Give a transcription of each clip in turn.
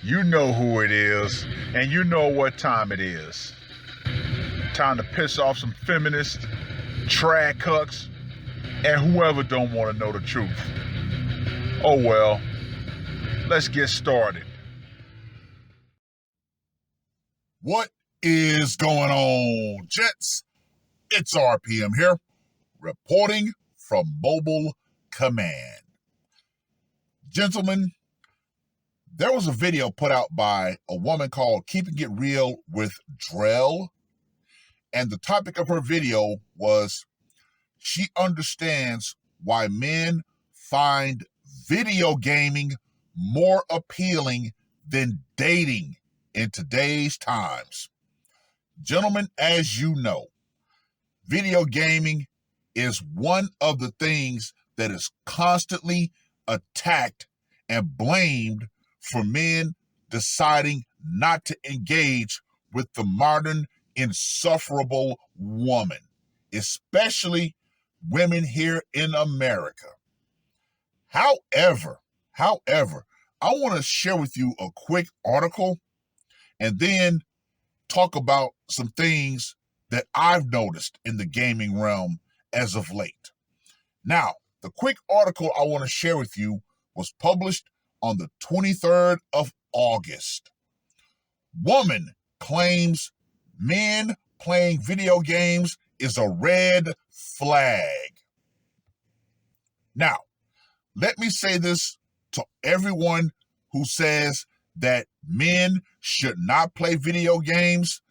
You know who it is, and you know what time it is. Time to piss off some feminists, trad cucks, and whoever don't want to know the truth. Oh well, let's get started. What is going on, gents? It's R.P.M. here, reporting from Mobile Command. Gentlemen, there was a video put out by a woman called Keeping It Real with Drell, and the topic of her video was she understands why men find video gaming more appealing than dating in today's times. Gentlemen, as you know, video gaming is one of the things that is constantly attacked and blamed for men deciding not to engage with the modern insufferable woman, especially women here in America. However, I want to share with you a quick article and then talk about some things that I've noticed in the gaming realm as of late. Now, the quick article I want to share with you was published on the 23rd of August. Woman claims men playing video games is a red flag. Now, let me say this to everyone who says that men should not play video games.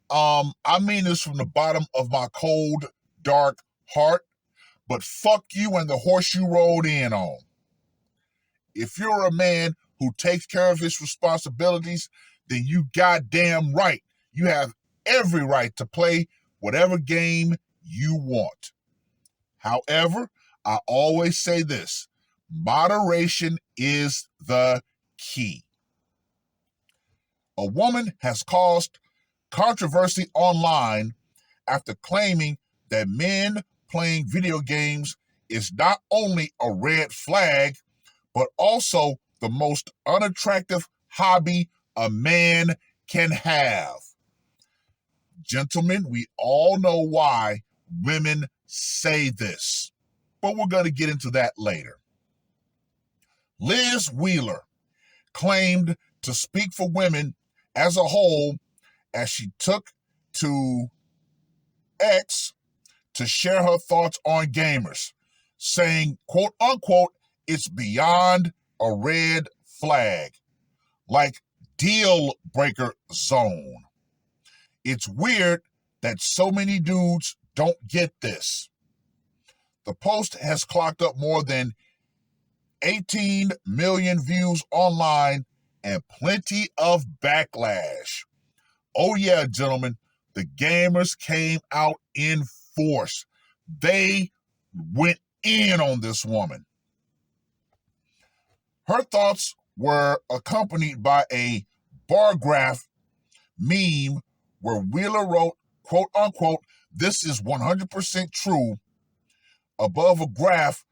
I mean this from the bottom of my cold, dark heart, but fuck you and the horse you rode in on. If you're a man who takes care of his responsibilities, then you goddamn right. You have every right to play whatever game you want. However, I always say this: moderation is the key. A woman has caused controversy online after claiming that men playing video games is not only a red flag, but also the most unattractive hobby a man can have. Gentlemen, we all know why women say this, but we're going to get into that later. Liz Wheeler claimed to speak for women as a whole as she took to X to share her thoughts on gamers, saying, quote unquote, it's beyond a red flag, like deal breaker zone. It's weird that so many dudes don't get this. The post has clocked up more than 18 million views online and plenty of backlash. Oh yeah, gentlemen, the gamers came out in force. They went in on this woman. Her thoughts were accompanied by a bar graph meme where Wheeler wrote, quote unquote, this is 100% true, above a graph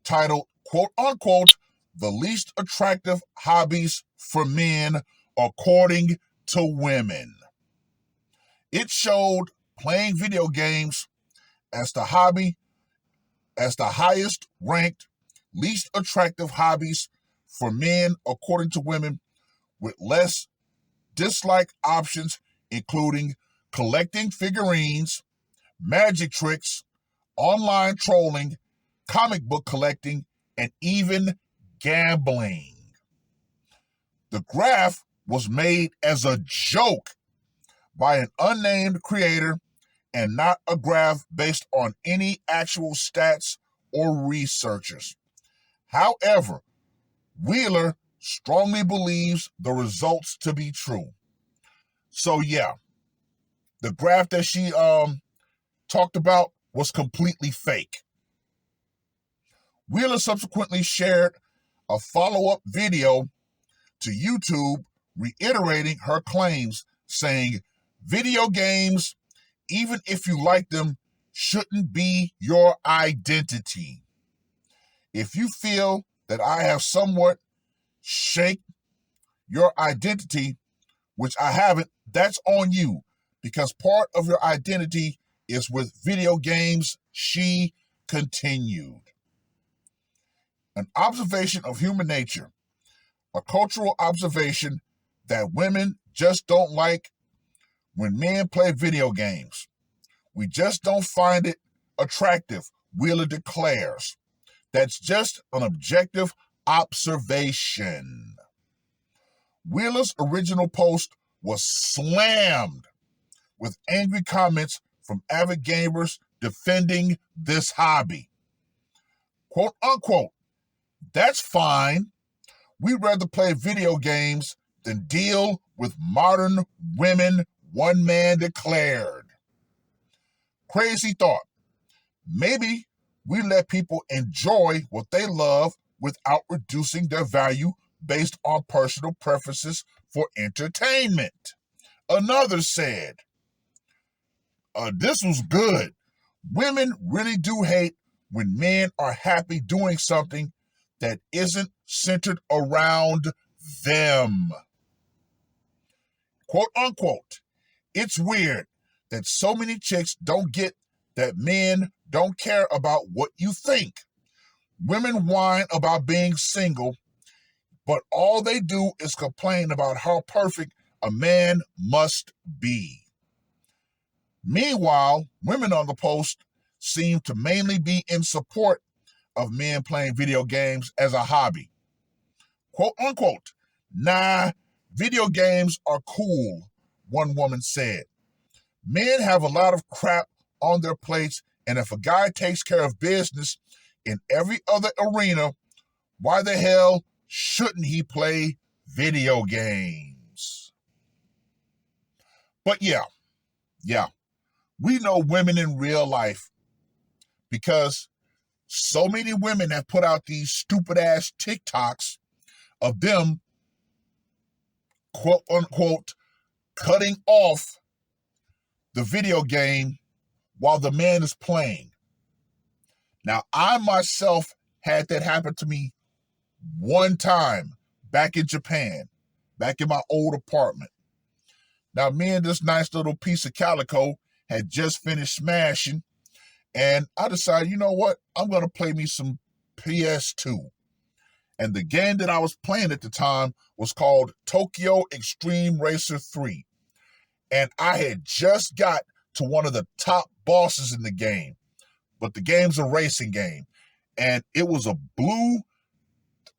titled, quote unquote, the least attractive hobbies for men according to women. It showed playing video games as the highest ranked, least attractive hobbies for men according to women, with less dislike options, including collecting figurines, magic tricks, online trolling, comic book collecting, and even gambling. The graph was made as a joke by an unnamed creator and not a graph based on any actual stats or researchers. However, Wheeler strongly believes the results to be true. So yeah, the graph that she talked about was completely fake. Wheeler subsequently shared a follow-up video to YouTube reiterating her claims, saying, video games, even if you like them, shouldn't be your identity. If you feel that I have somewhat shaped your identity, which I haven't, that's on you, because part of your identity is with video games, she continued. An observation of human nature, a cultural observation that women just don't like when men play video games. We just don't find it attractive, Wheeler declares. That's just an objective observation. Wheeler's original post was slammed with angry comments from avid gamers defending this hobby. Quote unquote, that's fine. We'd rather play video games than deal with modern women, one man declared. Crazy thought. Maybe we let people enjoy what they love without reducing their value based on personal preferences for entertainment. Another said, this was good. Women really do hate when men are happy doing something that isn't centered around them. Quote unquote, it's weird that so many chicks don't get that men don't care about what you think. Women whine about being single, but all they do is complain about how perfect a man must be. Meanwhile, women on the post seem to mainly be in support of men playing video games as a hobby. Quote unquote, nah, video games are cool, one woman said. Men have a lot of crap on their plates, and if a guy takes care of business in every other arena, why the hell shouldn't he play video games? But yeah, we know women in real life because so many women have put out these stupid ass TikToks of them, quote unquote, cutting off the video game while the man is playing. Now, I myself had that happen to me one time back in Japan, back in my old apartment. Now, me and this nice little piece of calico had just finished smashing, and I decided, you know what? I'm going to play me some PS2. And the game that I was playing at the time was called Tokyo Extreme Racer 3. And I had just got to one of the top bosses in the game. But the game's a racing game. And it was a blue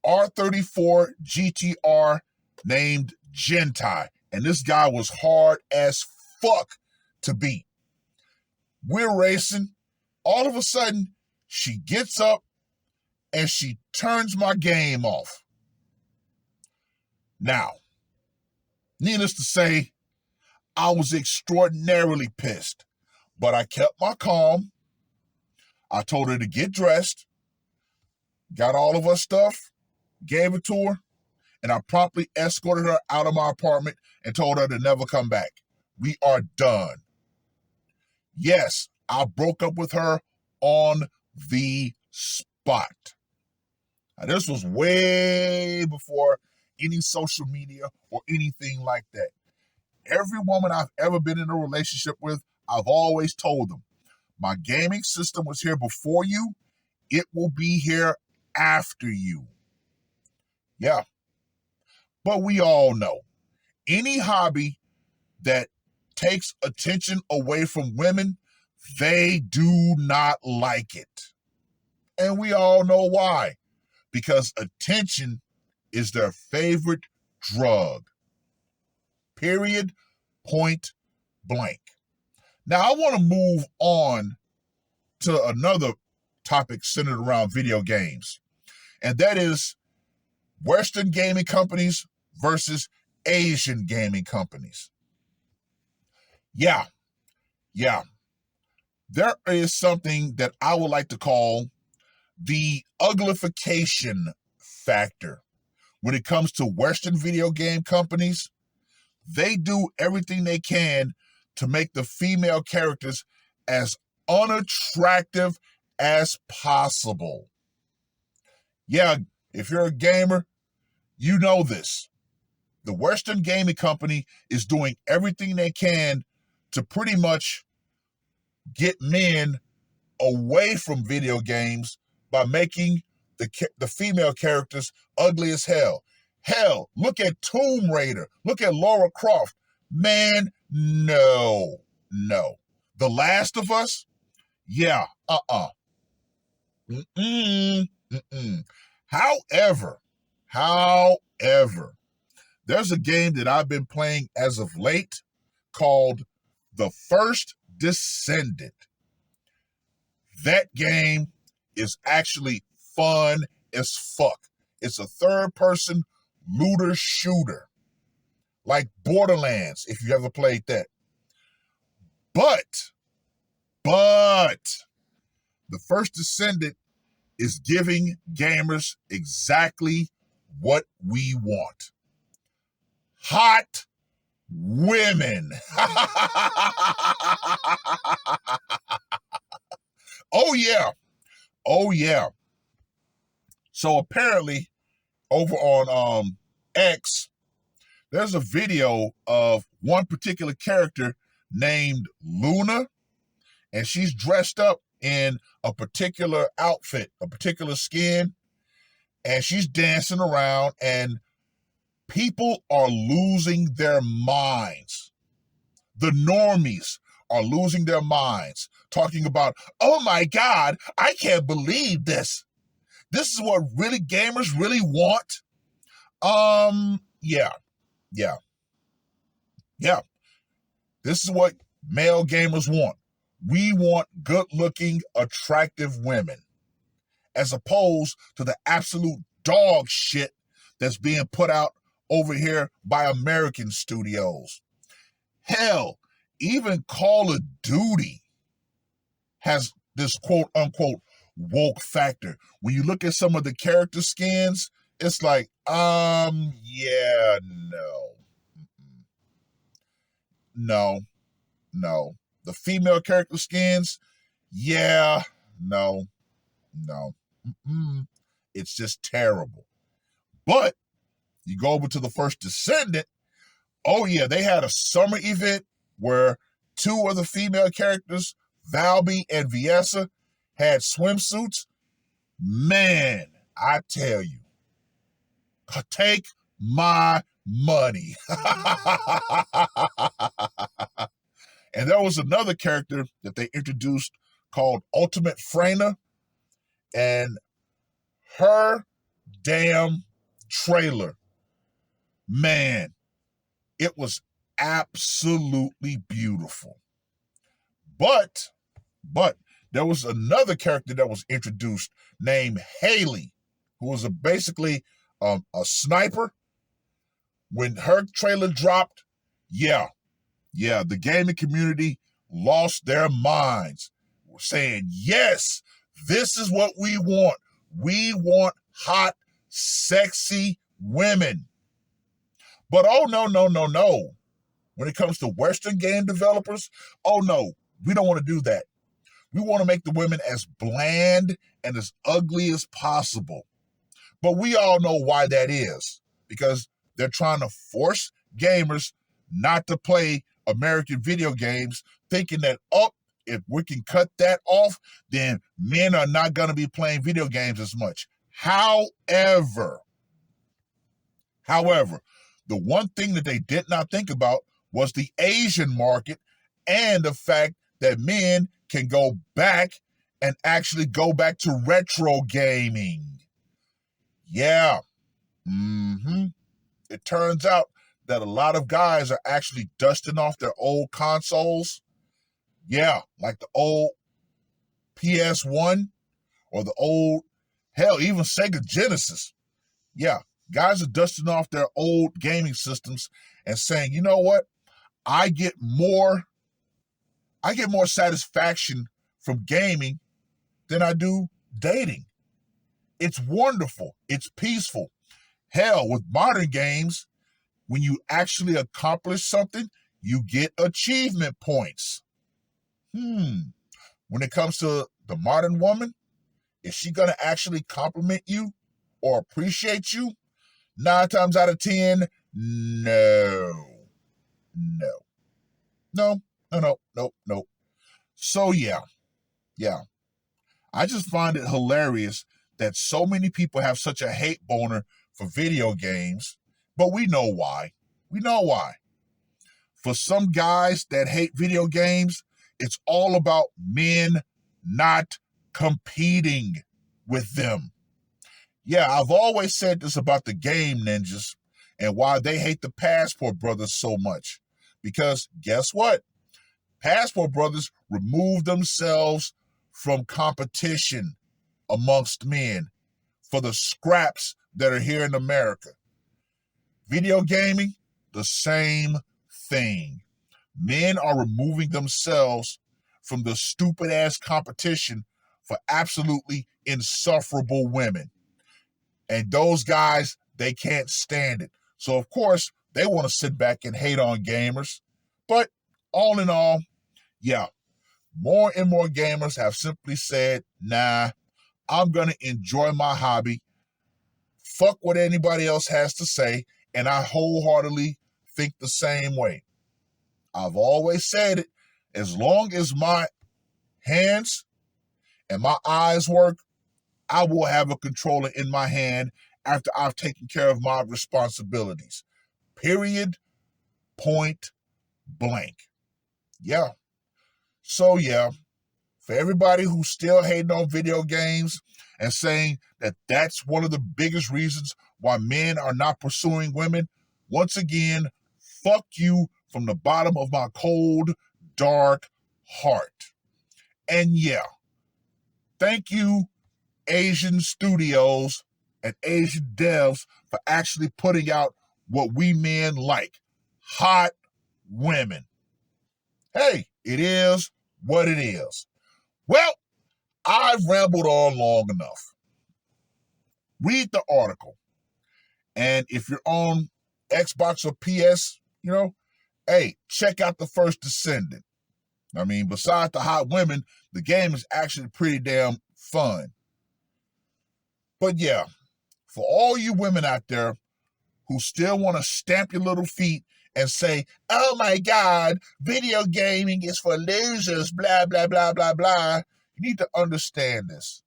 R34 GTR named Gentai. And this guy was hard as fuck to beat. We're racing. All of a sudden, she gets up and she turns my game off. Now, needless to say, I was extraordinarily pissed, but I kept my calm. I told her to get dressed, got all of her stuff, gave it to her, and I promptly escorted her out of my apartment and told her to never come back. We are done. Yes, I broke up with her on the spot. Now, this was way before any social media or anything like that. Every woman I've ever been in a relationship with, I've always told them, my gaming system was here before you. It will be here after you. Yeah. But we all know, any hobby that takes attention away from women, they do not like it. And we all know why. Because attention is their favorite drug. Period. Point blank. Now, I want to move on to another topic centered around video games. And that is Western gaming companies versus Asian gaming companies. Yeah. There is something that I would like to call the uglification factor. When it comes to Western video game companies, they do everything they can to make the female characters as unattractive as possible. Yeah, If you're a gamer, you know this. The Western Gaming Company is doing everything they can to pretty much get men away from video games by making the female characters ugly as hell. Hell, look at Tomb Raider. Look at Lara Croft. Man, no. The Last of Us? Yeah, However, there's a game that I've been playing as of late called The First Descendant. That game is actually fun as fuck. It's a third-person looter shooter, like Borderlands, if you ever played that. But, The First Descendant is giving gamers exactly what we want. Hot women. Oh yeah. So apparently over on X, there's a video of one particular character named Luna, and she's dressed up in a particular outfit, a particular skin, and she's dancing around, and people are losing their minds. The normies are losing their minds, talking about, oh my God, I can't believe this. This is what really gamers really want. Yeah. This is what male gamers want. We want good-looking, attractive women, as opposed to the absolute dog shit that's being put out over here by American studios. Hell, even Call of Duty has this quote-unquote woke factor. When you look at some of the character skins, it's like, yeah, no. The female character skins, yeah, no. It's just terrible. But you go over to The First Descendant, oh yeah, they had a summer event where two of the female characters, Valby and Viessa, had swimsuits. Man, I tell you, take my money. And there was another character that they introduced called Ultimate Freyna, and her damn trailer, man, it was absolutely beautiful. But there was another character that was introduced named Haley, who was basically a sniper. When her trailer dropped, yeah, the gaming community lost their minds, saying, yes, this is what we want. We want hot, sexy women. But oh, no. When it comes to Western game developers, oh no, we don't want to do that. We want to make the women as bland and as ugly as possible. But we all know why that is, because they're trying to force gamers not to play American video games, thinking that, if we can cut that off, then men are not going to be playing video games as much. However, the one thing that they did not think about was the Asian market and the fact that men can go back and actually go back to retro gaming. Yeah. It turns out that a lot of guys are actually dusting off their old consoles. Yeah, like the old PS1 or the old, hell, even Sega Genesis. Yeah, guys are dusting off their old gaming systems and saying, you know what? I get more satisfaction from gaming than I do dating. It's wonderful. It's peaceful. Hell, with modern games, when you actually accomplish something, you get achievement points. When it comes to the modern woman, is she going to actually compliment you or appreciate you, 9 times out of 10, no. So yeah. I just find it hilarious that so many people have such a hate boner for video games, but we know why. For some guys that hate video games, it's all about men not competing with them. Yeah, I've always said this about the game ninjas and why they hate the Passport Brothers so much. Because guess what? Passport Brothers remove themselves from competition amongst men for the scraps that are here in America. Video gaming, the same thing. Men are removing themselves from the stupid ass competition for absolutely insufferable women. And those guys, they can't stand it. So of course, they want to sit back and hate on gamers. But all in all, yeah, more and more gamers have simply said, nah, I'm going to enjoy my hobby. Fuck what anybody else has to say. And I wholeheartedly think the same way. I've always said it. As long as my hands and my eyes work, I will have a controller in my hand after I've taken care of my responsibilities. Period. Point blank. Yeah. So yeah, for everybody who's still hating on video games and saying that that's one of the biggest reasons why men are not pursuing women, once again, fuck you from the bottom of my cold, dark heart. And yeah, thank you, Asian studios and Asian devs, for actually putting out what we men like. Hot women. Hey, it is what it is. Well, I've rambled on long enough. Read the article. And if you're on Xbox or PS, hey, check out The First Descendant. I mean, besides the hot women, the game is actually pretty damn fun. But yeah, for all you women out there who still want to stamp your little feet and say, oh my God, video gaming is for losers, blah, blah, blah, blah, blah, you need to understand this.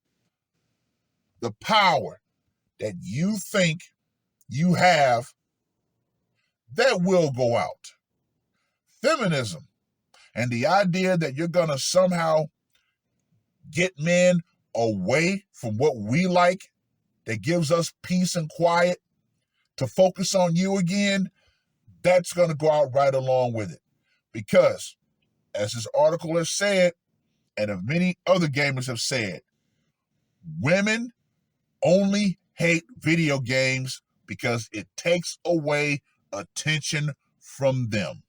The power that you think you have, that will go out. Feminism and the idea that you're going to somehow get men away from what we like, that gives us peace and quiet, to focus on you again, that's going to go out right along with it. Because, as this article has said, and as many other gamers have said, women only hate video games because it takes away attention from them.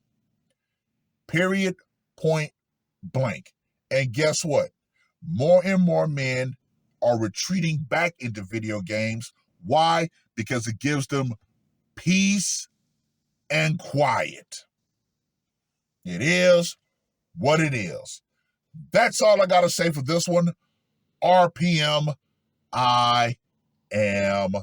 Period. Point blank. And guess what? More and more men are retreating back into video games. Why? Because it gives them peace and quiet. It is what it is. That's all I got to say for this one. R.P.M. I am